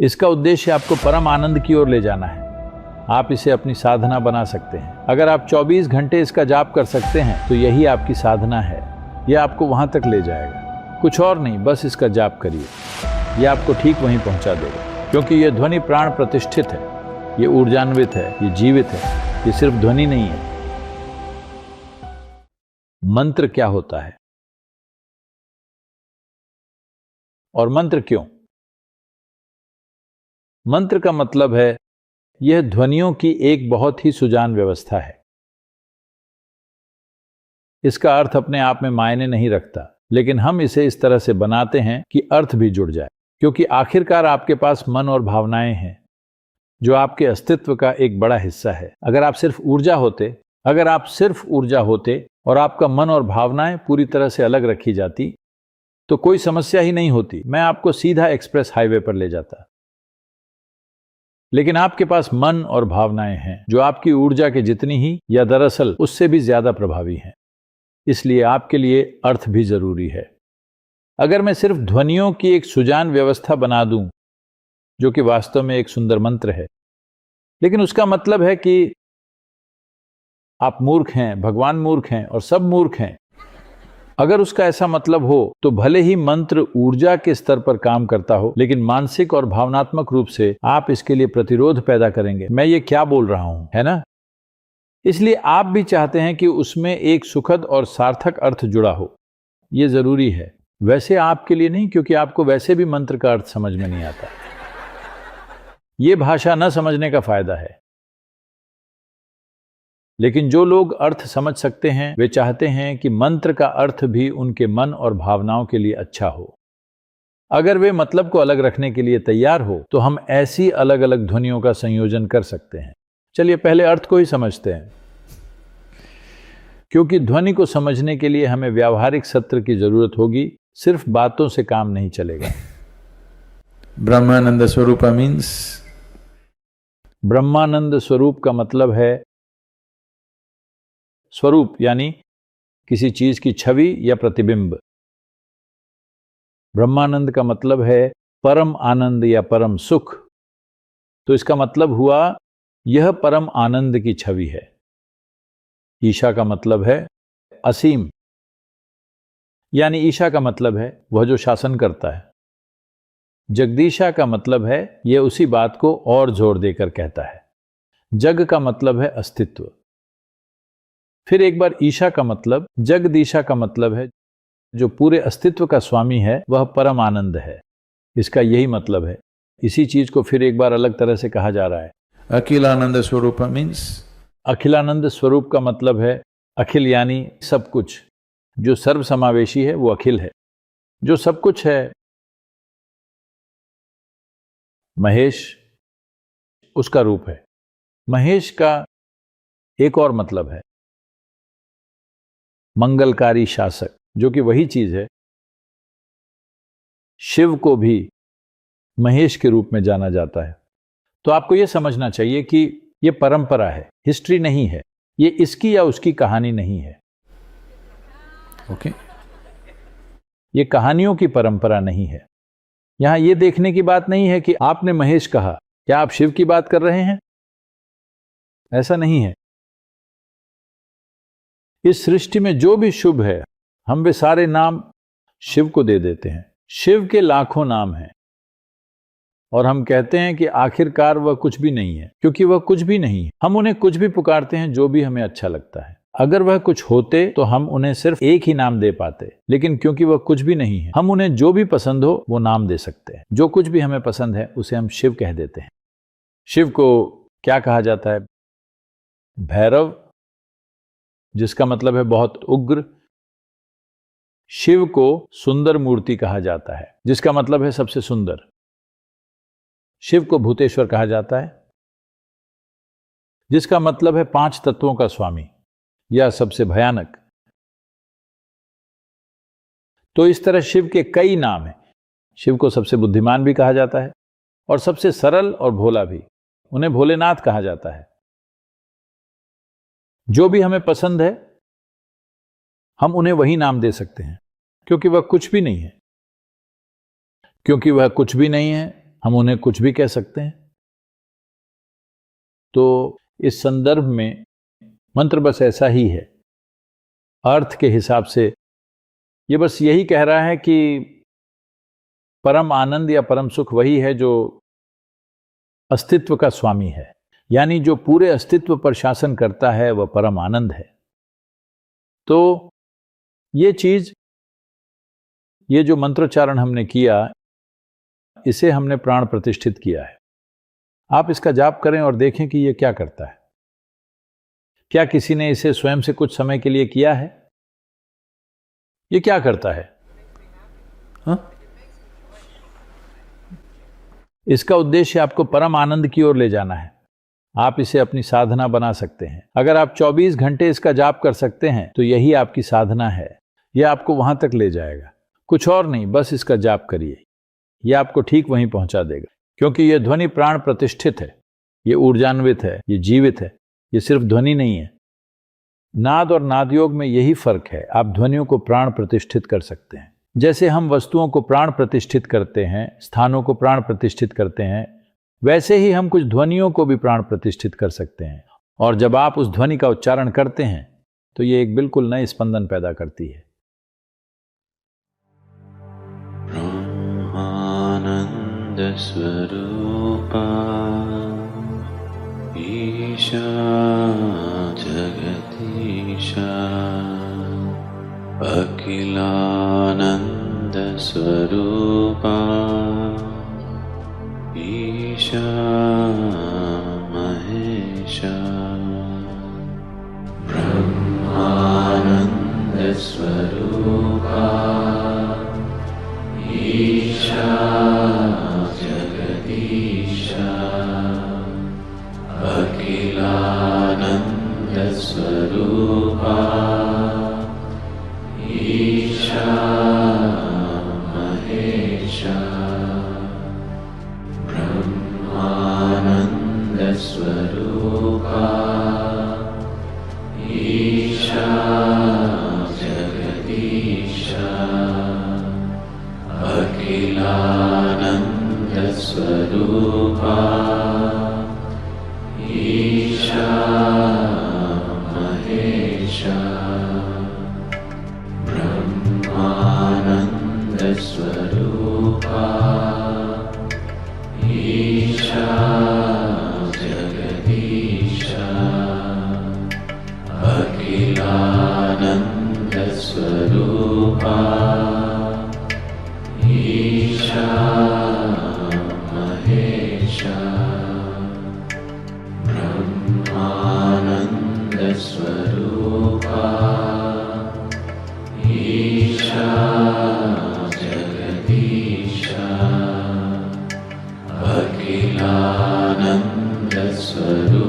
इसका उद्देश्य आपको परम आनंद की ओर ले जाना है। आप इसे अपनी साधना बना सकते हैं। अगर आप 24 घंटे इसका जाप कर सकते हैं तो यही आपकी साधना है। यह आपको वहां तक ले जाएगा, कुछ और नहीं, बस इसका जाप करिए। यह आपको ठीक वहीं पहुंचा देगा, क्योंकि यह ध्वनि प्राण प्रतिष्ठित है, ये ऊर्जान्वित है, ये जीवित है, ये सिर्फ ध्वनि नहीं है। मंत्र क्या होता है और मंत्र क्यों? मंत्र का मतलब है यह ध्वनियों की एक बहुत ही सुजान व्यवस्था है। इसका अर्थ अपने आप में मायने नहीं रखता, लेकिन हम इसे इस तरह से बनाते हैं कि अर्थ भी जुड़ जाए, क्योंकि आखिरकार आपके पास मन और भावनाएं हैं जो आपके अस्तित्व का एक बड़ा हिस्सा है। अगर आप सिर्फ ऊर्जा होते और आपका मन और भावनाएं पूरी तरह से अलग रखी जाती तो कोई समस्या ही नहीं होती। मैं आपको सीधा एक्सप्रेस हाईवे पर ले जाता। लेकिन आपके पास मन और भावनाएं हैं जो आपकी ऊर्जा के जितनी ही या दरअसल उससे भी ज्यादा प्रभावी हैं। इसलिए आपके लिए अर्थ भी जरूरी है। अगर मैं सिर्फ ध्वनियों की एक सुजान व्यवस्था बना दूं, जो कि वास्तव में एक सुंदर मंत्र है, लेकिन उसका मतलब है कि आप मूर्ख हैं, भगवान मूर्ख हैं और सब मूर्ख हैं। अगर उसका ऐसा मतलब हो तो भले ही मंत्र ऊर्जा के स्तर पर काम करता हो, लेकिन मानसिक और भावनात्मक रूप से आप इसके लिए प्रतिरोध पैदा करेंगे। मैं ये क्या बोल रहा हूं, है ना? इसलिए आप भी चाहते हैं कि उसमें एक सुखद और सार्थक अर्थ जुड़ा हो। यह जरूरी है। वैसे आपके लिए नहीं, क्योंकि आपको वैसे भी मंत्र का अर्थ समझ में नहीं आता। यह भाषा न समझने का फायदा है। लेकिन जो लोग अर्थ समझ सकते हैं वे चाहते हैं कि मंत्र का अर्थ भी उनके मन और भावनाओं के लिए अच्छा हो। अगर वे मतलब को अलग रखने के लिए तैयार हो तो हम ऐसी अलग अलग ध्वनियों का संयोजन कर सकते हैं। चलिए पहले अर्थ को ही समझते हैं, क्योंकि ध्वनि को समझने के लिए हमें व्यावहारिक सत्र की जरूरत होगी। सिर्फ बातों से काम नहीं चलेगा। ब्रह्मानंद स्वरूप मीन्स, ब्रह्मानंद स्वरूप का मतलब है स्वरूप यानी किसी चीज की छवि या प्रतिबिंब। ब्रह्मानंद का मतलब है परम आनंद या परम सुख। तो इसका मतलब हुआ यह परम आनंद की छवि है। ईशा का मतलब है असीम, यानी ईशा का मतलब है वह जो शासन करता है। जगदीशा का मतलब है यह उसी बात को और जोर देकर कहता है। जग का मतलब है अस्तित्व। फिर एक बार ईशा का मतलब, जगदीशा का मतलब है जो पूरे अस्तित्व का स्वामी है, वह परम आनंद है। इसका यही मतलब है। इसी चीज को फिर एक बार अलग तरह से कहा जा रहा है। अखिलानंद स्वरूप मीन्स, अखिलानंद स्वरूप का मतलब है अखिल यानी सब कुछ। जो सर्व समावेशी है वो अखिल है। जो सब कुछ है, महेश उसका रूप है। महेश का एक और मतलब है मंगलकारी शासक, जो कि वही चीज है। शिव को भी महेश के रूप में जाना जाता है। तो आपको यह समझना चाहिए कि यह परंपरा है, हिस्ट्री नहीं है। ये इसकी या उसकी कहानी नहीं है। ओके, ये कहानियों की परंपरा नहीं है। यहां यह देखने की बात नहीं है कि आपने महेश कहा, क्या आप शिव की बात कर रहे हैं? ऐसा नहीं है। इस सृष्टि में जो भी शुभ है, हम वे सारे नाम शिव को दे देते हैं। शिव के लाखों नाम हैं और हम कहते हैं कि आखिरकार वह कुछ भी नहीं है, क्योंकि वह कुछ भी नहीं है। हम उन्हें कुछ भी पुकारते हैं जो भी हमें अच्छा लगता है। अगर वह कुछ होते तो हम उन्हें सिर्फ एक ही नाम दे पाते, लेकिन क्योंकि वह कुछ भी नहीं है, हम उन्हें जो भी पसंद हो वो नाम दे सकते हैं। जो कुछ भी हमें पसंद है उसे हम शिव कह देते हैं। शिव को क्या कहा जाता है? भैरव, जिसका मतलब है बहुत उग्र। शिव को सुंदर मूर्ति कहा जाता है, जिसका मतलब है सबसे सुंदर। शिव को भूतेश्वर कहा जाता है, जिसका मतलब है 5 तत्वों का स्वामी या सबसे भयानक। तो इस तरह शिव के कई नाम हैं। शिव को सबसे बुद्धिमान भी कहा जाता है और सबसे सरल और भोला भी। उन्हें भोलेनाथ कहा जाता है। जो भी हमें पसंद है हम उन्हें वही नाम दे सकते हैं, क्योंकि वह कुछ भी नहीं है। क्योंकि वह कुछ भी नहीं है, हम उन्हें कुछ भी कह सकते हैं। तो इस संदर्भ में मंत्र बस ऐसा ही है। अर्थ के हिसाब से ये बस यही कह रहा है कि परम आनंद या परम सुख वही है जो अस्तित्व का स्वामी है, यानी जो पूरे अस्तित्व पर शासन करता है, वह परम आनंद है। तो ये चीज, ये जो मंत्रोच्चारण हमने किया, इसे हमने प्राण प्रतिष्ठित किया है। आप इसका जाप करें और देखें कि ये क्या करता है। क्या किसी ने इसे स्वयं से कुछ समय के लिए किया है? ये क्या करता है? इसका उद्देश्य आपको परम आनंद की ओर ले जाना है। आप इसे अपनी साधना बना सकते हैं। अगर आप 24 घंटे इसका जाप कर सकते हैं तो यही आपकी साधना है। यह आपको वहां तक ले जाएगा, कुछ और नहीं, बस इसका जाप करिए। यह आपको ठीक वहीं पहुंचा देगा, क्योंकि यह ध्वनि प्राण प्रतिष्ठित है, यह ऊर्जान्वित है, यह जीवित है, यह सिर्फ ध्वनि नहीं है। नाद और नादयोग में यही फर्क है। आप ध्वनियों को प्राण प्रतिष्ठित कर सकते हैं। जैसे हम वस्तुओं को प्राण प्रतिष्ठित करते हैं, स्थानों को प्राण प्रतिष्ठित करते हैं, वैसे ही हम कुछ ध्वनियों को भी प्राण प्रतिष्ठित कर सकते हैं। और जब आप उस ध्वनि का उच्चारण करते हैं तो ये एक बिल्कुल नए स्पंदन पैदा करती है। ब्रह्मानंद स्वरूपा ईशा जगदीशा अखिलानंद स्वरूपा ईशा महेशा ब्रह्मानंद स्वरूपा ईशा जगदीशा अखिलानंद स्वरूपा ईशा महेशा ब्रह्मानंद स्वरूपा ईशा जगदीशा अखिलानंद स्वरूपा ईशा महेशा ब्रह्मानंद स्वरूपा ईशा जगदीशा अखिलानंद स्वरूपा ईशा महेशा ब्रह्मानंद स्वरूपा ईशा जगदीशा अखिलानंद स्वरूपा